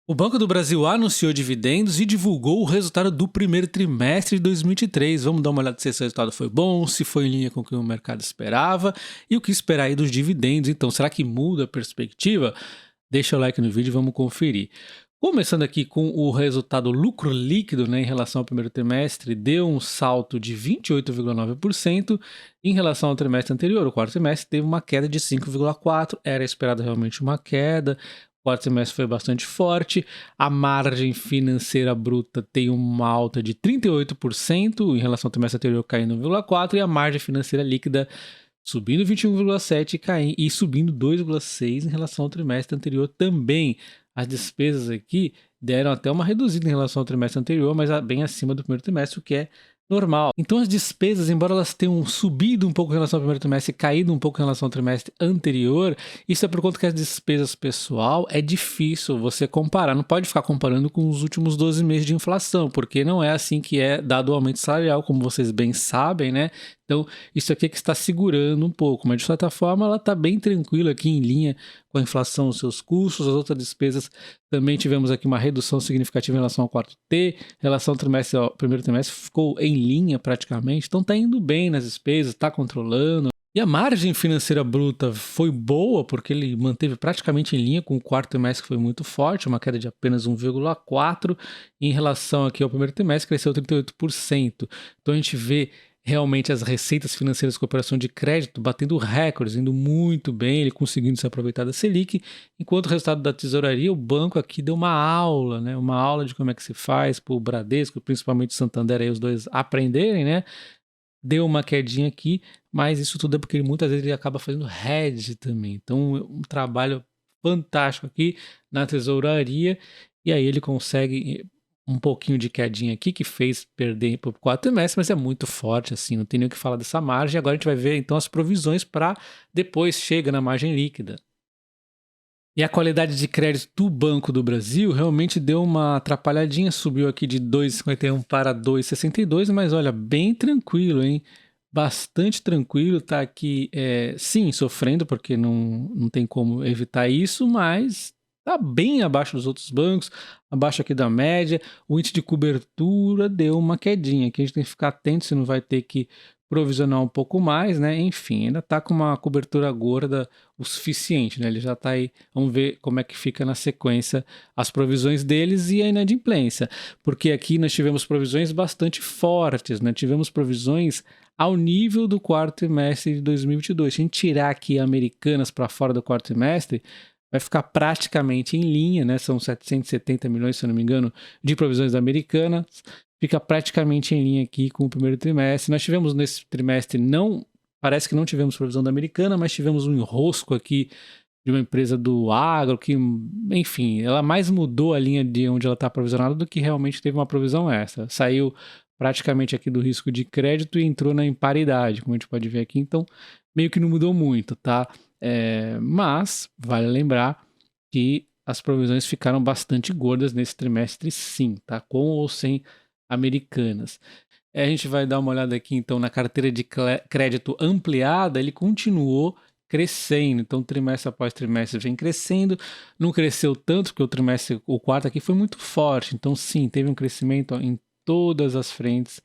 O Banco do Brasil anunciou dividendos e divulgou o resultado do primeiro trimestre de 2023. Vamos dar uma olhada se esse resultado foi bom, se foi em linha com o que o mercado esperava e o que esperar aí dos dividendos. Então, será que muda a perspectiva? Deixa o like no vídeo e vamos conferir. Começando aqui com o resultado lucro líquido, né, em relação ao primeiro trimestre, deu um salto de 28,9% em relação ao trimestre anterior. O quarto trimestre teve uma queda de 5,4%, era esperado realmente uma queda. O quarto trimestre foi bastante forte. A margem financeira bruta tem uma alta de 38% em relação ao trimestre anterior, caindo 1,4%, e a margem financeira líquida subindo 21,7% e subindo 2,6% em relação ao trimestre anterior também. As despesas aqui deram até uma reduzida em relação ao trimestre anterior, mas bem acima do primeiro trimestre, o que é normal. Então as despesas, embora elas tenham subido um pouco em relação ao primeiro trimestre e caído um pouco em relação ao trimestre anterior, isso é por conta que as despesas pessoal é difícil você comparar. Não pode ficar comparando com os últimos 12 meses de inflação, porque não é assim que é dado o aumento salarial, como vocês bem sabem, né? Então, isso aqui é que está segurando um pouco, mas de certa forma ela está bem tranquila aqui em linha com a inflação, os seus custos, as outras despesas. Também tivemos aqui uma redução significativa em relação ao quarto T, em relação ao trimestre, ao primeiro trimestre ficou em linha praticamente, então está indo bem nas despesas, está controlando. E a margem financeira bruta foi boa, porque ele manteve praticamente em linha com o quarto trimestre, que foi muito forte, uma queda de apenas 1,4%. Em relação aqui ao primeiro trimestre, cresceu 38%. Então a gente vê realmente as receitas financeiras com operação de crédito batendo recordes, indo muito bem, ele conseguindo se aproveitar da Selic, enquanto o resultado da tesouraria, o banco aqui deu uma aula, né? Uma aula de como é que se faz para o Bradesco, principalmente Santander, aí os dois aprenderem, né? Deu uma quedinha aqui, mas isso tudo é porque muitas vezes ele acaba fazendo hedge também. Então, um trabalho fantástico aqui na tesouraria, e aí ele consegue um pouquinho de quedinha aqui, que fez perder por 4 trimestres, mas é muito forte, assim, não tem nem o que falar dessa margem. Agora a gente vai ver, então, as provisões para depois chega na margem líquida. E a qualidade de crédito do Banco do Brasil realmente deu uma atrapalhadinha, subiu aqui de 2,51 para 2,62, mas olha, bem tranquilo, hein? Bastante tranquilo, tá aqui, sim, sofrendo, porque não tem como evitar isso, mas tá bem abaixo dos outros bancos, abaixo aqui da média. O índice de cobertura deu uma quedinha, aqui a gente tem que ficar atento se não vai ter que provisionar um pouco mais, né? Enfim, ainda tá com uma cobertura gorda o suficiente, né? Ele já tá aí, vamos ver como é que fica na sequência as provisões deles e a inadimplência, porque aqui nós tivemos provisões bastante fortes, né? Tivemos provisões ao nível do quarto trimestre de 2022. Se a gente tirar aqui Americanas para fora do quarto trimestre, vai ficar praticamente em linha, né? São 770 milhões, se eu não me engano, de provisões da Americanas. Fica praticamente em linha aqui com o primeiro trimestre. Nós tivemos nesse trimestre, parece que não tivemos provisão da Americana, mas tivemos um enrosco aqui de uma empresa do agro, que, enfim, ela mais mudou a linha de onde ela está provisionada do que realmente teve uma provisão extra. Saiu praticamente aqui do risco de crédito e entrou na imparidade, como a gente pode ver aqui, então meio que não mudou muito, tá? Mas vale lembrar que as provisões ficaram bastante gordas nesse trimestre sim, tá? Com ou sem Americanas. A gente vai dar uma olhada aqui então na carteira de crédito ampliada, ele continuou crescendo, então trimestre após trimestre vem crescendo, não cresceu tanto porque o quarto aqui foi muito forte, então sim, teve um crescimento em todas as frentes,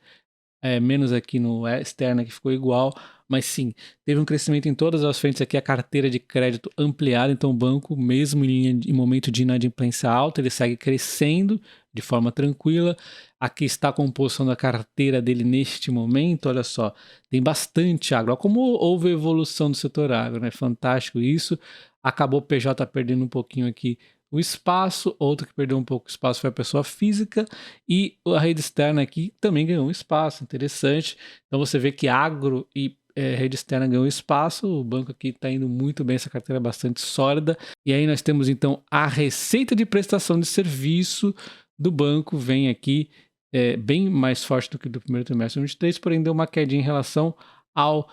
menos aqui no externa que ficou igual, mas sim, teve um crescimento em todas as frentes aqui, a carteira de crédito ampliada, então o banco, mesmo em momento de inadimplência alta, ele segue crescendo de forma tranquila. Aqui está a composição da carteira dele neste momento, olha só, tem bastante agro, olha como houve evolução do setor agro, né? Fantástico isso. Acabou o PJ perdendo um pouquinho aqui o espaço, outro que perdeu um pouco o espaço foi a pessoa física, e a rede externa aqui também ganhou um espaço, interessante. Então você vê que agro e rede externa ganhou espaço, o banco aqui está indo muito bem, essa carteira é bastante sólida. E aí nós temos então a receita de prestação de serviço do banco, vem aqui bem mais forte do que do primeiro trimestre de 2023, porém deu uma quedinha em relação ao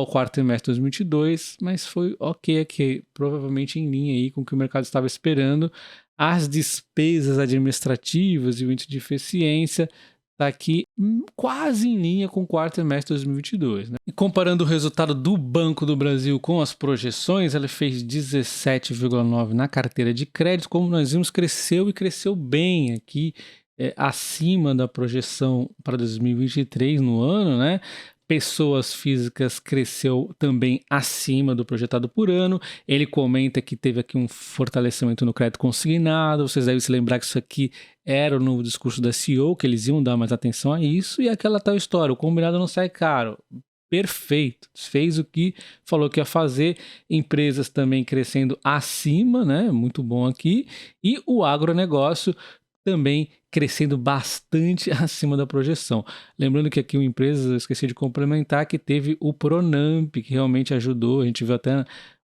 quarto trimestre de 2022, mas foi ok aqui, provavelmente em linha aí com o que o mercado estava esperando. As despesas administrativas e o índice de eficiência está aqui quase em linha com o quarto trimestre de 2022. Né? E comparando o resultado do Banco do Brasil com as projeções, ela fez 17,9% na carteira de crédito. Como nós vimos, cresceu e cresceu bem aqui, acima da projeção para 2023 no ano, né? Pessoas físicas cresceu também acima do projetado por ano. Ele comenta que teve aqui um fortalecimento no crédito consignado. Vocês devem se lembrar que isso aqui era o novo discurso da CEO, que eles iam dar mais atenção a isso. E aquela tal história, o combinado não sai caro. Perfeito, fez o que falou que ia fazer. Empresas também crescendo acima, né? Muito bom aqui. E o agronegócio também crescendo bastante acima da projeção. Lembrando que aqui uma empresa, eu esqueci de complementar, que teve o Pronamp, que realmente ajudou. A gente viu até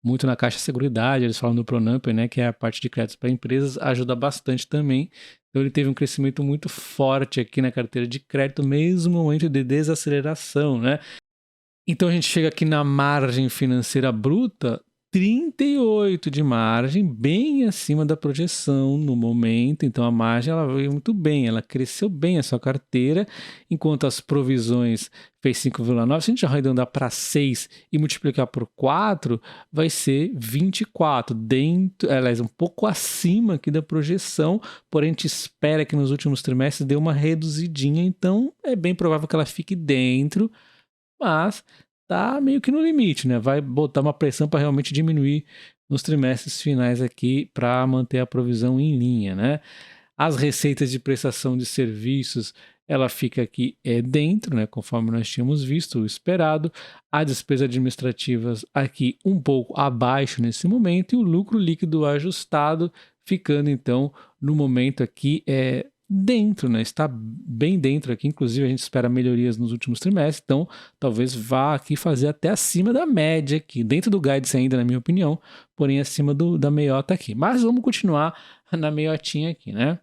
muito na Caixa Seguridade, eles falam do Pronamp, né, que é a parte de créditos para empresas, ajuda bastante também. Então ele teve um crescimento muito forte aqui na carteira de crédito, mesmo no momento de desaceleração, né? Então a gente chega aqui na margem financeira bruta, 38 de margem, bem acima da projeção no momento. Então a margem ela veio muito bem, ela cresceu bem a sua carteira, enquanto as provisões fez 5,9. Se a gente arredondar para 6 e multiplicar por 4, vai ser 24, dentro, aliás, um pouco acima aqui da projeção, porém a gente espera que nos últimos trimestres dê uma reduzidinha, então é bem provável que ela fique dentro, mas tá meio que no limite, né? Vai botar uma pressão para realmente diminuir nos trimestres finais aqui para manter a provisão em linha, né? As receitas de prestação de serviços, ela fica aqui dentro, né? Conforme nós tínhamos visto, o esperado. As despesas administrativas aqui um pouco abaixo nesse momento e o lucro líquido ajustado ficando então no momento aqui dentro, né? Está bem dentro aqui, inclusive a gente espera melhorias nos últimos trimestres, então talvez vá aqui fazer até acima da média aqui, dentro do guidance ainda, na minha opinião, porém acima da meiota aqui. Mas vamos continuar na meiotinha aqui, né?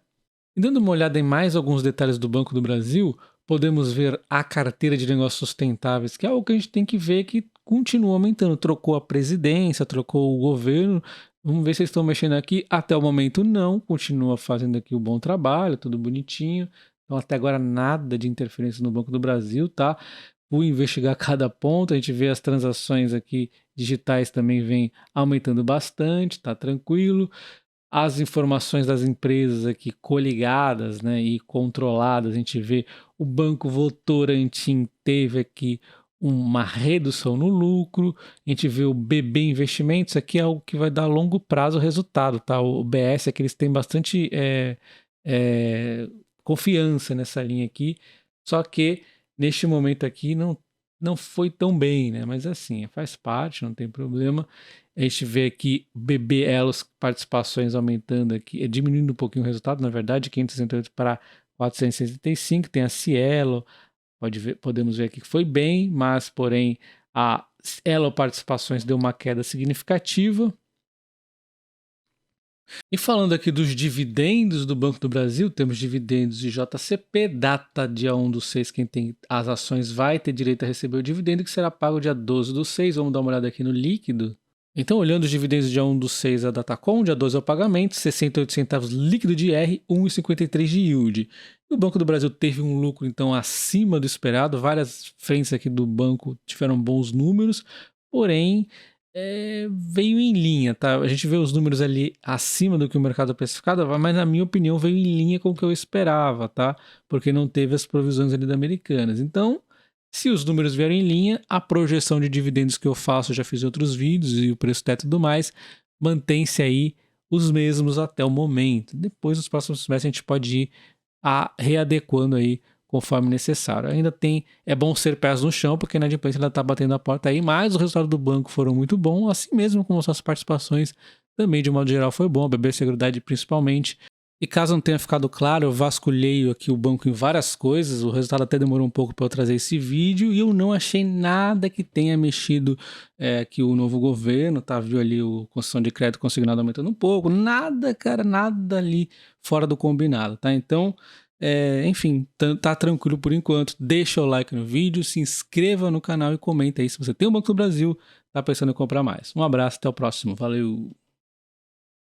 E dando uma olhada em mais alguns detalhes do Banco do Brasil, podemos ver a carteira de negócios sustentáveis, que é algo que a gente tem que ver que continua aumentando. Trocou a presidência, trocou o governo. Vamos ver se eles estão mexendo aqui. Até o momento não, continua fazendo aqui o bom trabalho, tudo bonitinho. Então até agora nada de interferência no Banco do Brasil, tá? Vou investigar cada ponto, a gente vê as transações aqui digitais também vem aumentando bastante, tá tranquilo. As informações das empresas aqui coligadas, né, e controladas, a gente vê o Banco Votorantim teve aqui uma redução no lucro, a gente vê o BB Investimentos, aqui é algo que vai dar a longo prazo o resultado, tá? O BS é que eles têm bastante confiança nessa linha aqui, só que neste momento aqui não foi tão bem, né? Mas assim, faz parte, não tem problema. A gente vê aqui BB Elos participações aumentando aqui, diminuindo um pouquinho o resultado, na verdade, 568 para 465, tem a Cielo, podemos ver aqui que foi bem, mas porém a Elo Participações deu uma queda significativa. E falando aqui dos dividendos do Banco do Brasil, temos dividendos de JCP, data dia 1/6, quem tem as ações vai ter direito a receber o dividendo, que será pago dia 12/6, vamos dar uma olhada aqui no líquido. Então, olhando os dividendos dia 1/6 a Datacom, dia 12 é o pagamento, 68 centavos líquido de R, 1,53 de yield. O Banco do Brasil teve um lucro, então, acima do esperado, várias frentes aqui do banco tiveram bons números, porém, veio em linha, tá? A gente vê os números ali acima do que o mercado precificava, mas na minha opinião veio em linha com o que eu esperava, tá? Porque não teve as provisões ali da Americanas. Então, se os números vierem em linha, a projeção de dividendos que eu faço, já fiz outros vídeos e o preço teto e tudo mais, mantém-se aí os mesmos até o momento. Depois, nos próximos trimestres, a gente pode ir readequando aí conforme necessário. Ainda é bom ser pés no chão, porque a inadimplência está batendo a porta aí, mas os resultados do banco foram muito bons, assim mesmo como suas participações também, de modo geral, foi bom, a BB Seguridade principalmente. E caso não tenha ficado claro, eu vasculhei aqui o banco em várias coisas, o resultado até demorou um pouco para eu trazer esse vídeo e eu não achei nada que tenha mexido que o novo governo, tá? Viu ali o concessão de crédito consignado aumentando um pouco, nada, cara, nada ali fora do combinado, tá? Então, enfim, tá tranquilo por enquanto. Deixa o like no vídeo, se inscreva no canal e comenta aí se você tem o Banco do Brasil, tá pensando em comprar mais. Um abraço, até o próximo, valeu!